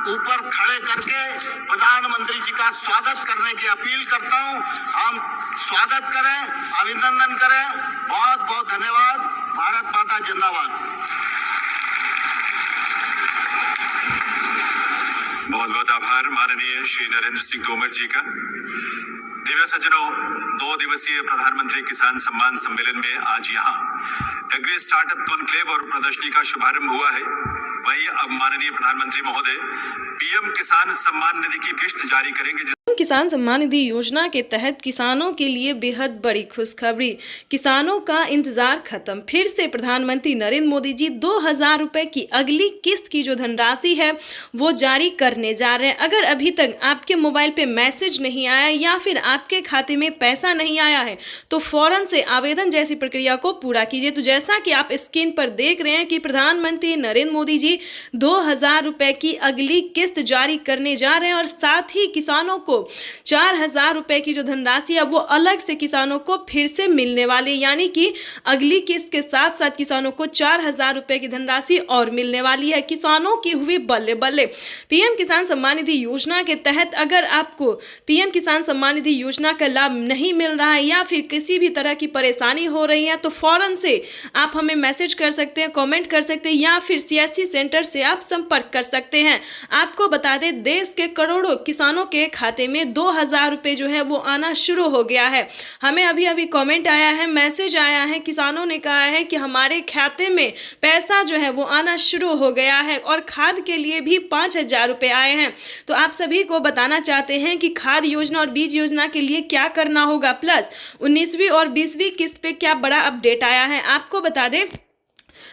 ऊपर खड़े करके प्रधानमंत्री जी का स्वागत करने की अपील करता हूं। हम स्वागत करें, अभिनंदन करें। बहुत बहुत धन्यवाद। भारत माता जिंदाबाद। बहुत बहुत आभार माननीय श्री नरेंद्र सिंह तोमर जी का। दिव्य सज्जनों, 2 दिवसीय प्रधानमंत्री किसान सम्मान सम्मेलन में आज यहाँ एग्री स्टार्टअप कॉन्क्लेव और प्रदर्शनी का शुभारंभ हुआ है। वहीं अब माननीय प्रधानमंत्री महोदय पीएम किसान सम्मान निधि की किस्त जारी करेंगे। किसान सम्मान निधि योजना के तहत किसानों के लिए बेहद बड़ी खुशखबरी। किसानों का इंतजार खत्म। फिर से प्रधानमंत्री नरेंद्र मोदी जी 2000 रुपए की अगली किस्त की जो धनराशि है वो जारी करने जा रहे हैं। अगर अभी तक आपके मोबाइल पे मैसेज नहीं आया या फिर आपके खाते में पैसा नहीं आया है तो फौरन से आवेदन जैसी प्रक्रिया को पूरा कीजिए। तो जैसा कि आप स्क्रीन पर देख रहे हैं कि प्रधानमंत्री नरेंद्र मोदी जी 2000 रुपए की अगली किस्त जारी करने जा रहे हैं और साथ ही किसानों को 4000 रुपए की जो धनराशि है वो अलग से किसानों को फिर से मिलने वाली, यानी कि अगली किस्त के साथ साथ किसानों को 4000 रुपए की धनराशि और मिलने वाली है। किसानों की हुई बल्ले बल्ले। पीएम किसान सम्मान निधि योजना के तहत अगर आपको पीएम किसान सम्मान निधि योजना का लाभ नहीं मिल रहा है या फिर किसी भी तरह की परेशानी हो रही है तो फौरन से आप हमें मैसेज कर सकते हैं, कमेंट कर सकते हैं या फिर सीएससी सेंटर से आप संपर्क कर सकते हैं। आपको बता दें, देश के करोड़ों किसानों के खाते में 2000 रुपए जो है वो आना शुरू हो गया है। हमें अभी अभी कमेंट आया है, मैसेज आया है, किसानों ने कहा है कि हमारे खाते में पैसा जो है वो आना शुरू हो गया है और खाद के लिए भी 5000 रुपए आए हैं। तो आप सभी को बताना चाहते हैं कि खाद योजना और बीज योजना के लिए क्या करना होगा, प्लस 19वीं और 20वीं किस्त पे क्या बड़ा अपडेट आया है। आपको बता दें,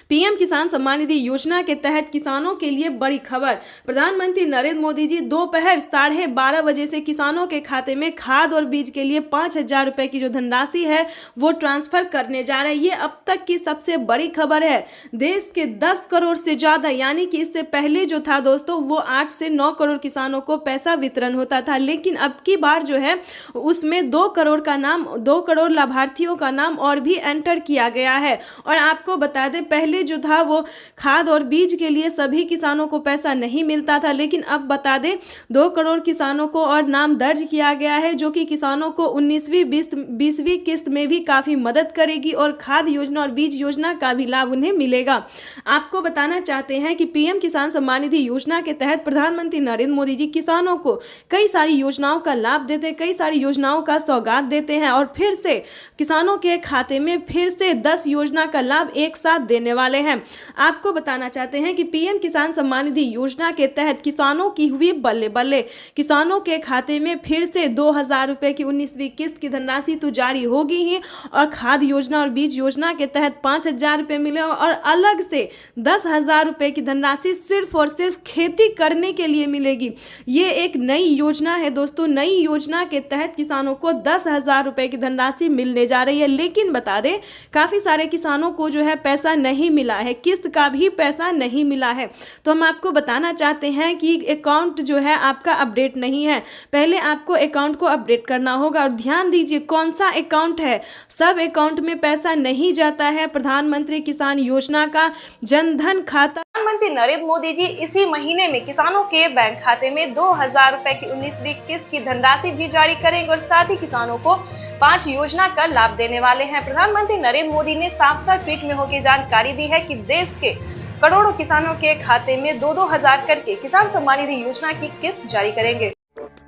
पीएम किसान सम्मान निधि योजना के तहत किसानों के लिए बड़ी खबर। प्रधानमंत्री नरेंद्र मोदी जी दोपहर 12:30 बजे से किसानों के खाते में खाद और बीज के लिए 5000 रुपए की जो धनराशि है वो ट्रांसफर करने जा रहे हैं। ये अब तक की सबसे बड़ी खबर है। देश के 10 करोड़ से ज्यादा, यानी कि इससे पहले जो था दोस्तों वो 8 से 9 करोड़ किसानों को पैसा वितरण होता था, लेकिन अब की बार जो है उसमें 2 करोड़ लाभार्थियों का नाम और भी एंटर किया गया है। और आपको बता दें, पहले जो था वो खाद और बीज के लिए सभी किसानों को पैसा नहीं मिलता था, लेकिन अब बता दें 2 करोड़ किसानों को और नाम दर्ज किया गया है, जो कि किसानों को 19वीं 20वीं किस्त में भी काफी मदद करेगी और खाद योजना और बीज योजना का भी लाभ उन्हें मिलेगा। आपको बताना चाहते हैं कि पीएम किसान सम्मान निधि योजना के तहत प्रधानमंत्री नरेंद्र मोदी जी किसानों को कई सारी योजनाओं का लाभ देते हैं, कई सारी योजनाओं का सौगात देते हैं और फिर से किसानों के खाते में फिर से 10 योजना का लाभ एक साथ देने वाले हैं। आपको बताना चाहते हैं कि पीएम किसान सम्मान निधि योजना के तहत किसानों की हुई बल्ले बल्ले। किसानों के खाते में फिर से 2000 रुपए की 19वीं किस्त की धनराशि तो जारी होगी ही और खाद योजना और बीज योजना के तहत 5000 रुपए मिले और अलग से 10,000 रुपए की धनराशि सिर्फ और सिर्फ खेती करने के लिए मिलेगी। ये एक नई योजना है दोस्तों। नई योजना के तहत किसानों को 10,000 रुपए की धनराशि मिलने जा रही है, लेकिन बता दें काफी सारे किसानों को जो है पैसा नहीं मिला है, किस्त का भी पैसा नहीं मिला है। तो हम आपको बताना चाहते हैं कि अकाउंट जो है आपका अपडेट नहीं है। पहले आपको अकाउंट को अपडेट करना होगा और ध्यान दीजिए कौन सा अकाउंट है। सब अकाउंट में पैसा नहीं जाता है। प्रधानमंत्री किसान योजना का जनधन खाता प्रधानमंत्री नरेंद्र मोदी जी इसी महीने में किसानों के बैंक खाते में 2000 रुपए की 19वीं किस्त की धनराशि भी जारी करेंगे और साथ ही किसानों को 5 योजना का लाभ देने वाले हैं। प्रधानमंत्री नरेंद्र मोदी ने साफ-साफ ट्वीट में होकर जानकारी दी है कि देश के करोड़ों किसानों के खाते में 2-2 हजार करके किसान सम्मान निधि योजना की किस्त जारी करेंगे।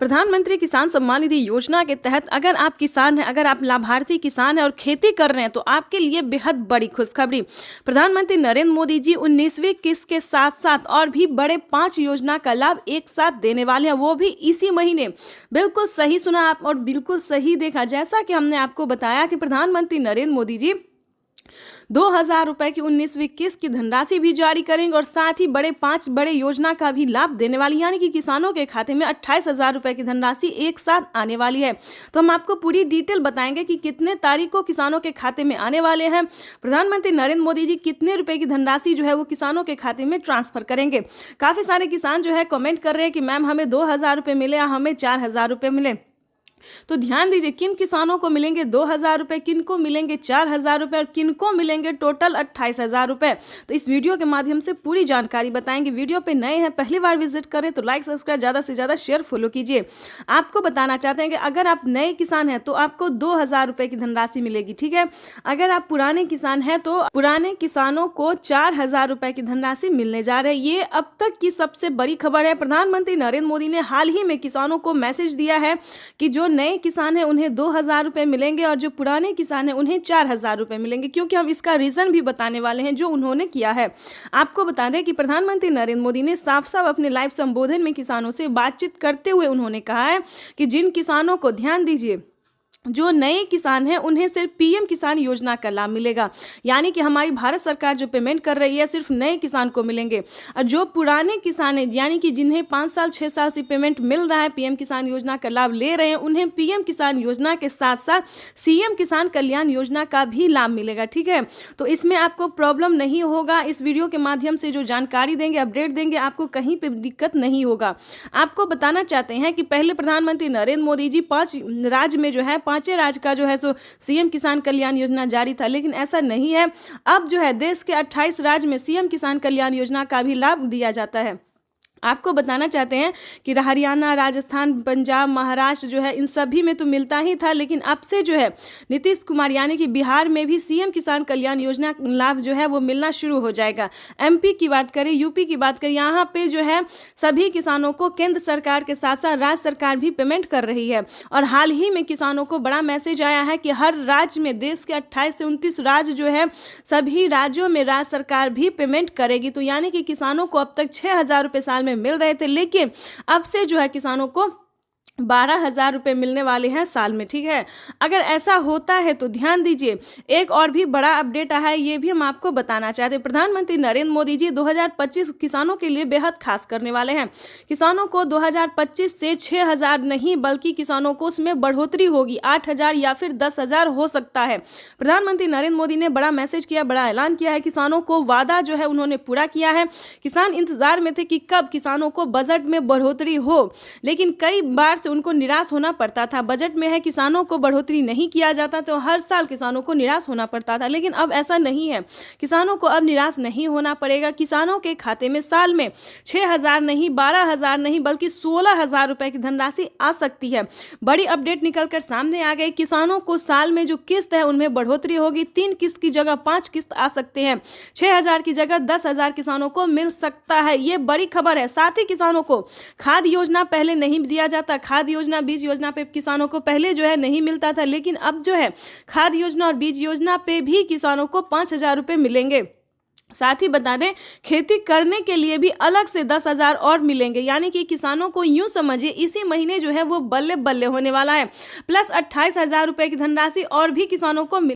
प्रधानमंत्री किसान सम्मान निधि योजना के तहत अगर आप किसान हैं, अगर आप लाभार्थी किसान हैं और खेती कर रहे हैं तो आपके लिए बेहद बड़ी खुशखबरी। प्रधानमंत्री नरेंद्र मोदी जी 19वीं किस्त के साथ साथ और भी बड़े 5 योजना का लाभ एक साथ देने वाले हैं, वो भी इसी महीने। बिल्कुल सही सुना आप और बिल्कुल सही देखा। जैसा कि हमने आपको बताया कि प्रधानमंत्री नरेंद्र मोदी जी 2000 रुपए की 19वीं किस्त की धनराशि भी जारी करेंगे और साथ ही 5 बड़े योजना का भी लाभ देने वाली, यानी कि किसानों के खाते में 28,000 रुपए की धनराशि एक साथ आने वाली है। तो हम आपको पूरी डिटेल बताएंगे कि कितने तारीख को किसानों के खाते में आने वाले हैं। प्रधानमंत्री नरेंद्र मोदी जी कितने रुपए की धनराशि जो है वो किसानों के खाते में ट्रांसफर करेंगे। काफी सारे किसान जो है कमेंट कर रहे हैं कि मैम हमें 2000 रुपए मिले या हमें 4000 रुपए मिले। तो ध्यान दीजिए किन किसानों को मिलेंगे 2,000 रुपये, किन को मिलेंगे 4,000 रुपये और किन को मिलेंगे टोटल 28,000 रुपये। तो इस वीडियो के माध्यम से पूरी जानकारी बताएंगे। वीडियो पे नए हैं, पहली बार विजिट करें तो लाइक सब्सक्राइब ज़्यादा से ज़्यादा शेयर फॉलो कीजिए। आपको बताना चाहते हैं कि अगर आप नए किसान हैं तो आपको 2,000 रुपये की धनराशि मिलेगी, ठीक है। अगर आप पुराने किसान हैं तो पुराने किसानों को 4,000 रुपये की धनराशि मिलने जा रही है। ये अब तक की सबसे बड़ी खबर है। प्रधानमंत्री नरेंद्र मोदी ने हाल ही में किसानों को मैसेज दिया है कि जो नए किसान हैं उन्हें 2,000 रुपये मिलेंगे और जो पुराने किसान हैं उन्हें 4,000 रुपये मिलेंगे, क्योंकि हम इसका रीज़न भी बताने वाले हैं जो उन्होंने किया है। आपको बता दें कि प्रधानमंत्री नरेंद्र मोदी ने साफ साफ अपने लाइव संबोधन में किसानों से बातचीत करते हुए उन्होंने कहा है कि जिन किसानों को, ध्यान दीजिए, जो नए किसान हैं उन्हें सिर्फ पीएम किसान योजना का लाभ मिलेगा, यानी कि हमारी भारत सरकार जो पेमेंट कर रही है सिर्फ नए किसान को मिलेंगे। और जो पुराने किसान हैं, यानी कि जिन्हें 5 साल 6 साल से पेमेंट मिल रहा है, पीएम किसान योजना का लाभ ले रहे हैं, उन्हें पीएम किसान योजना के साथ साथ सीएम किसान कल्याण योजना का भी लाभ मिलेगा, ठीक है। तो इसमें आपको प्रॉब्लम नहीं होगा। इस वीडियो के माध्यम से जो जानकारी देंगे, अपडेट देंगे, आपको कहीं पर दिक्कत नहीं होगा। आपको बताना चाहते हैं कि पहले प्रधानमंत्री नरेंद्र मोदी जी 5 राज्य में जो है, 5 राज्य का जो है सो सीएम किसान कल्याण योजना जारी था, लेकिन ऐसा नहीं है। अब जो है देश के 28 राज्य में सीएम किसान कल्याण योजना का भी लाभ दिया जाता है। आपको बताना चाहते हैं कि हरियाणा, राजस्थान, पंजाब, महाराष्ट्र जो है इन सभी में तो मिलता ही था, लेकिन अब से जो है नीतीश कुमार यानी कि बिहार में भी सीएम किसान कल्याण योजना लाभ जो है वो मिलना शुरू हो जाएगा। एमपी की बात करें, यूपी की बात करें, यहाँ पे जो है सभी किसानों को केंद्र सरकार के साथ साथ राज्य सरकार भी पेमेंट कर रही है। और हाल ही में किसानों को बड़ा मैसेज आया है कि हर राज्य में, देश के 28 से 29 राज्य जो है, सभी राज्यों में राज्य सरकार भी पेमेंट करेगी। तो यानी कि किसानों को अब तक 6,000 रुपये साल में मिल रहे थे, लेकिन अब से जो है किसानों को 12,000 रुपये मिलने वाले हैं साल में, ठीक है। अगर ऐसा होता है तो ध्यान दीजिए, एक और भी बड़ा अपडेट आया है, ये भी हम आपको बताना चाहते हैं। प्रधानमंत्री नरेंद्र मोदी जी 2025 किसानों के लिए बेहद खास करने वाले हैं। किसानों को 2025 से 6,000 नहीं बल्कि किसानों को उसमें बढ़ोतरी होगी, 8,000 या फिर 10,000 हो सकता है। प्रधानमंत्री नरेंद्र मोदी ने बड़ा मैसेज किया, बड़ा ऐलान किया है। किसानों को वादा जो है उन्होंने पूरा किया है। किसान इंतजार में थे कि कब किसानों को बजट में बढ़ोतरी हो, लेकिन कई बार से उनको निराश होना पड़ता था। बजट में है किसानों को बढ़ोतरी नहीं किया जाता तो हर साल किसानों को निराश होना पड़ता था, लेकिन अब ऐसा नहीं है। किसानों को अब निराश नहीं होना पड़ेगा। किसानों के खाते में साल में 6,000 नहीं, 12,000 नहीं बल्कि 16,000 रुपए की धनराशि आ सकती है। बड़ी अपडेट निकलकर सामने आ गई। किसानों को साल में जो किस्त है उनमें बढ़ोतरी होगी। 3 किस्त की जगह 5 किस्त आ सकते हैं। 6,000 की जगह 10,000 किसानों को मिल सकता है। ये बड़ी खबर है। साथ ही किसानों को खाद योजना पहले नहीं दिया जाता। खाद योजना, बीज योजना पे किसानों को पहले जो है नहीं मिलता था, लेकिन अब जो है खाद योजना और बीज योजना पे भी किसानों को 5,000 रुपये मिलेंगे। साथ ही बता दें, खेती करने के लिए भी अलग से 10,000 और मिलेंगे, यानी कि किसानों को यूं समझिए इसी महीने जो है वो बल्ले बल्ले होने वाला है। प्लस 28,000 रुपये की धनराशि और भी किसानों को